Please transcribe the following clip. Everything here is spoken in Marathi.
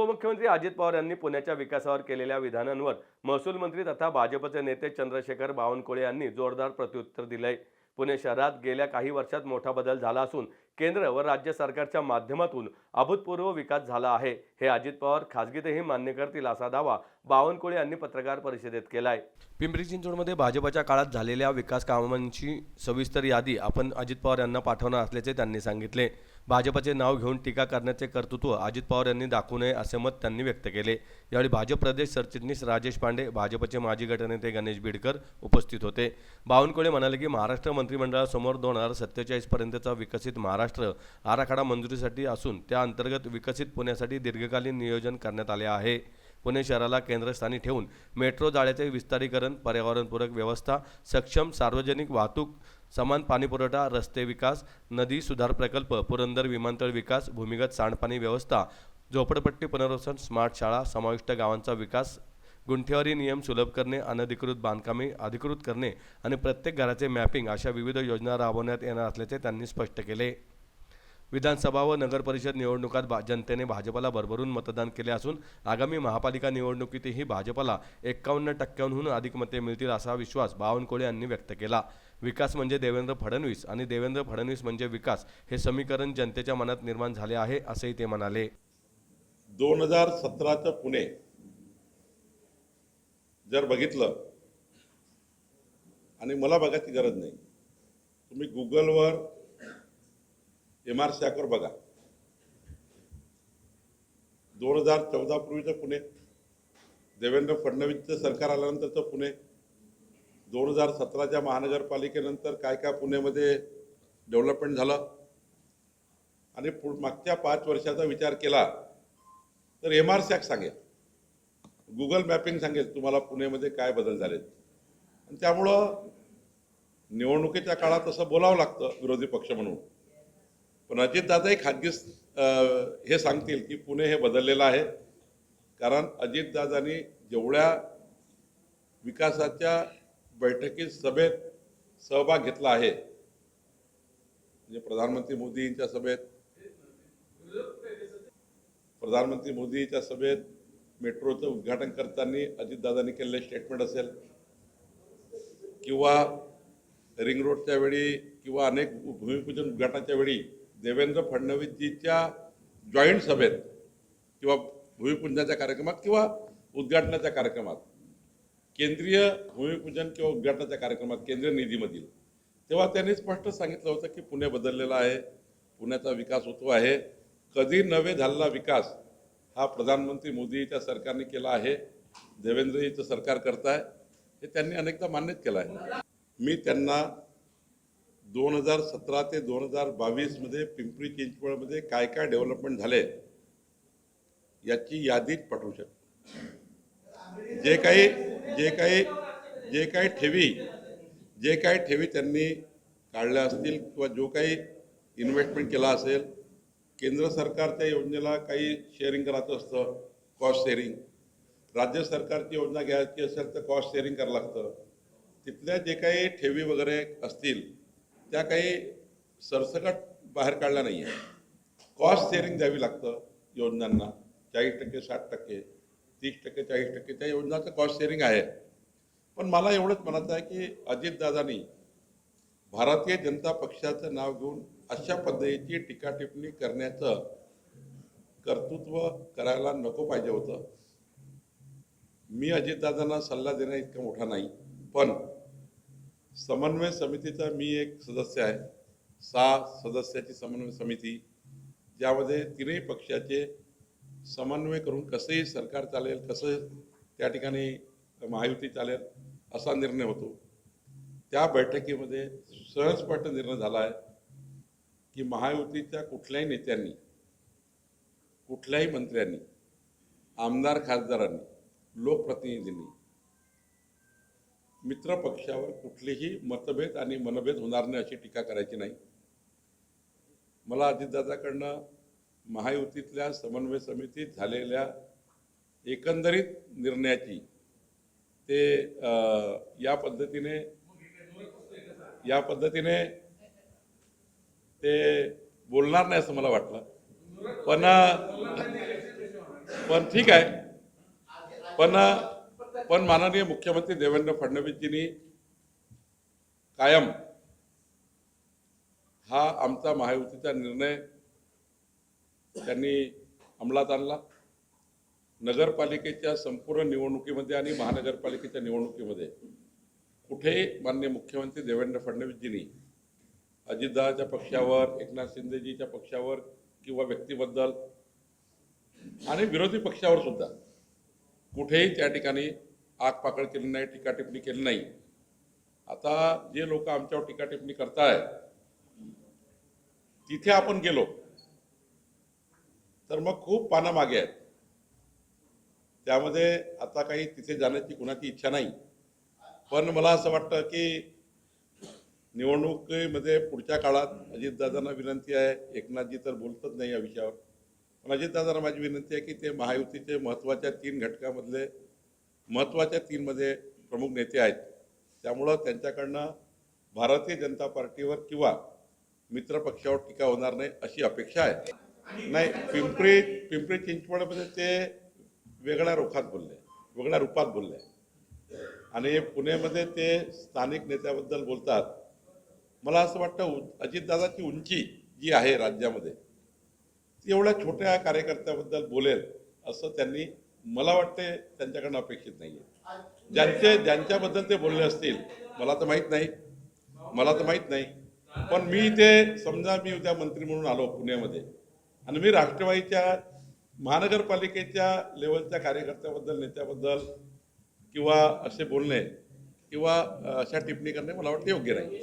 उपमुख्यमंत्री अजित पवार यांनी पुण्याच्या विकासावर केलेल्या विधानांवर महसूल मंत्री तथा भाजपचे नेते चंद्रशेखर बावनकुळे यांनी जोरदार प्रत्युत्तर दिलंय। पुणे शहरात गेल्या काही वर्षात मोठा बदल झाला असून केंद्र व राज्य सरकारच्या माध्यमातून अभूतपूर्व विकास झाला आहे, हे अजित पवार खासगीतही मान्य करतील असा दावा बावनकुळे यांनी पत्रकार परिषदेत केलाय। पिंपरी चिंचवडमध्ये भाजपच्या काळात झालेल्या विकास कामांची सविस्तर यादी आपण अजित पवार यांना पाठवणार असल्याचे त्यांनी सांगितले। भाजपचे नाव घेऊन टीका करण्याचे कर्तृत्व अजित पवार यांनी दाखवू नये असे मत त्यांनी व्यक्त केले। यावेळी भाजप प्रदेश सरचिटणीस राजेश पांडे, भाजपचे माजी गटनेते गणेश बिडकर उपस्थित होते। बावनकुळे म्हणाले की महाराष्ट्र मंत्रिमंडळासमोर 2047 पर्यंतचा विकसित महाराष्ट्र आराखडा मंजुरीसाठी असून त्या अंतर्गत विकसित पुण्यासाठी दीर्घकालीन नियोजन करण्यात आले आहे। पुणे शहराला केंद्रस्थानी ठेवून मेट्रो जाळ्याचे विस्तारीकरण, पर्यावरणपूरक व्यवस्था, सक्षम सार्वजनिक वाहतूक, समान पाणीपुरवठा, रस्ते विकास, नदी सुधार प्रकल्प, पुरंदर विमानतळ विकास, भूमिगत सांडपाणी व्यवस्था, झोपडपट्टी पुनर्वसन, स्मार्ट शाळा, समाविष्ट गावांचा विकास, गुंठेवारी नियम सुलभ करणे, अनधिकृत बांधकामे अधिकृत करणे आणि प्रत्येक घराचे मॅपिंग अशा विविध योजना राबवण्यात येणार असल्याचे त्यांनी स्पष्ट केले। विधानसभा व नगर परिषद निवडणुकात जनतेने भाजपला भरभरून मतदान केले असून आगामी महापालिका निवडणुकीतही भाजपला 51%हून अधिक मते मिळतील असा विश्वास बावनकुळे यांनी व्यक्त केला। विकास म्हणजे देवेंद्र फडणवीस आणि देवेंद्र फडणवीस म्हणजे विकास हे समीकरण जनतेच्या मनात निर्माण झाले आहे असेही ते म्हणाले। 2017चं पुणे जर बघितलं, आणि मला बघायची गरज नाही, तुम्ही गुगलवर MRCAC वर बघा, 2014 पूर्वीचं पुणे, देवेंद्र फडणवीसचं सरकार आल्यानंतरचं पुणे, 2017च्या महानगरपालिकेनंतर काय काय पुण्यामध्ये डेव्हलपमेंट झालं, आणि मागच्या 5 वर्षाचा विचार केला तर MRCAC सांगेल, गुगल मॅपिंग सांगेल तुम्हाला पुण्यामध्ये काय बदल झालेत। आणि त्यामुळं निवडणुकीच्या काळात असं बोलावं लागतं विरोधी पक्ष म्हणून, पण अजितदादाही खाजगी हे सांगतील की पुणे हे बदललेलं आहे, कारण अजितदादांनी जेवढ्या विकासाच्या बैठकीत सभेत सहभाग घेतला आहे, म्हणजे प्रधानमंत्री मोदींच्या सभेत मेट्रोचं उद्घाटन करताना अजितदादांनी केलेले स्टेटमेंट असेल, किंवा रिंग रोडच्या वेळी, किंवा अनेक भूमिपूजन उद्घाटनाच्या वेळी देवेंद्र फडणवीसजीच्या जॉईंट सभेत किंवा भूमिपूजनाच्या कार्यक्रमात किंवा उद्घाटनाच्या कार्यक्रमात, केंद्रीय भूमिपूजन किंवा उद्घाटनाच्या कार्यक्रमात केंद्रीय निधीमधील, तेव्हा त्यांनी स्पष्ट सांगितलं होतं की पुणे बदललेला आहे, पुण्याचा विकास होतो आहे। कधी नव्हे झालेला विकास हा प्रधानमंत्री मोदीच्या सरकारने केला आहे, देवेंद्रजीचं सरकार करताय, हे त्यांनी अनेकदा मान्यच केलं आहे। मी त्यांना 2017 ते 2022 मध्ये पिंपरी चिंचवडमध्ये काय काय डेव्हलपमेंट झाले याची यादीच पाठवू शकतो। जे काही ठेवी त्यांनी काढल्या असतील किंवा जो काही इन्व्हेस्टमेंट केला असेल, केंद्र सरकारच्या योजनेला काही शेअरिंग करायचं असतं, कॉस्ट शेअरिंग, राज्य सरकारची योजना घ्यायची असेल तर कॉस्ट शेअरिंग करावं लागतं, तिथल्या जे काही ठेवी वगैरे असतील त्या काही सरसकट बाहेर काढल्या नाही आहे। कॉस्ट शेअरिंग द्यावी लागतं योजनांना, 40%, 60%, 30%, 40% त्या योजनाचं कॉस्ट शेअरिंग आहे। पण मला एवढंच म्हणायचं आहे की अजितदादांनी भारतीय जनता पक्षाचं नाव घेऊन अशा पद्धतीची टीका टिप्पणी करण्याचं कर्तृत्व करायला नको पाहिजे होतं। मी अजितदादांना सल्ला देण्या इतका मोठा नाही, पण समन्वय समितीचा मी एक सदस्य आहे, 6 सदस्याची समन्वय समिती, ज्यामध्ये तिन्ही पक्षाचे समन्वय करून कसंही सरकार चालेल, कसं त्या ठिकाणी महायुती चालेल असा निर्णय होतो। त्या बैठकीमध्ये सहजपट निर्णय झाला आहे की महायुतीच्या कुठल्याही नेत्यांनी, कुठल्याही मंत्र्यांनी, आमदार खासदारांनी, लोकप्रतिनिधींनी मित्र पक्षावर कुठलेही मतभेद आणि मनभेद होणार नाही अशी टीका करायची नाही। मला अजितदादाकडनं महायुतीतल्या समन्वय समितीत झालेल्या एकंदरीत निर्णयाची ते या पद्धतीने ते बोलणार नाही असं मला वाटलं, पण पण ठीक आहे. पण माननीय मुख्यमंत्री देवेंद्र फडणवीसजींनी कायम हा आमचा महायुतीचा निर्णय त्यांनी अंमलात आणला. नगरपालिकेच्या संपूर्ण निवडणुकीमध्ये आणि महानगरपालिकेच्या निवडणुकीमध्ये कुठेही माननीय मुख्यमंत्री देवेंद्र फडणवीसजींनी अजितदादाच्या पक्षावर, एकनाथ शिंदेजीच्या पक्षावर किंवा व्यक्तीबद्दल आणि विरोधी पक्षावर सुद्धा कुठेही त्या ठिकाणी आगपाखड केली नाही, टीका टिप्पणी केली नाही. आता जे लोक आमच्यावर टीका टिप्पणी करतायत तिथे आपण गेलो तर मग खूप पानं मागे आहेत. त्यामध्ये आता काही तिथे जाण्याची कुणाची इच्छा नाही. पण मला असं वाटतं की निवडणुकीमध्ये पुढच्या काळात अजितदादांना विनंती आहे, एकनाथजी तर बोलतच नाही या विषयावर, पण अजितदादांना माझी विनंती आहे की ते महायुतीचे महत्त्वाच्या 3 घटकामधले महत्त्वाच्या 3 मध्ये प्रमुख नेते आहेत. त्यामुळं त्यांच्याकडनं भारतीय जनता पार्टीवर किंवा मित्र पक्षावर टीका होणार नाही अशी अपेक्षा आहे. नाही, पिंपरी चिंचवडमध्ये ते वेगळ्या रूपात बोलले आणि पुण्यामध्ये ते स्थानिक नेत्याबद्दल बोलतात. मला असं वाटतं अजितदादाची उंची जी आहे राज्यामध्ये ती एवढ्या छोट्या कार्यकर्त्याबद्दल बोलेल असं त्यांनी मला वाटते त्यांच्याकडनं अपेक्षित नाही आहे. ज्यांच्याबद्दल ते बोलले असतील मला तर माहीत नाही. पण मी ते समजा मी उद्या मंत्री म्हणून आलो पुण्यामध्ये आणि मी राष्ट्रवादीच्या महानगरपालिकेच्या लेवलच्या कार्यकर्त्याबद्दल, नेत्याबद्दल किंवा असे बोलणे किंवा अशा टिप्पणी करणे मला वाटते योग्य नाही.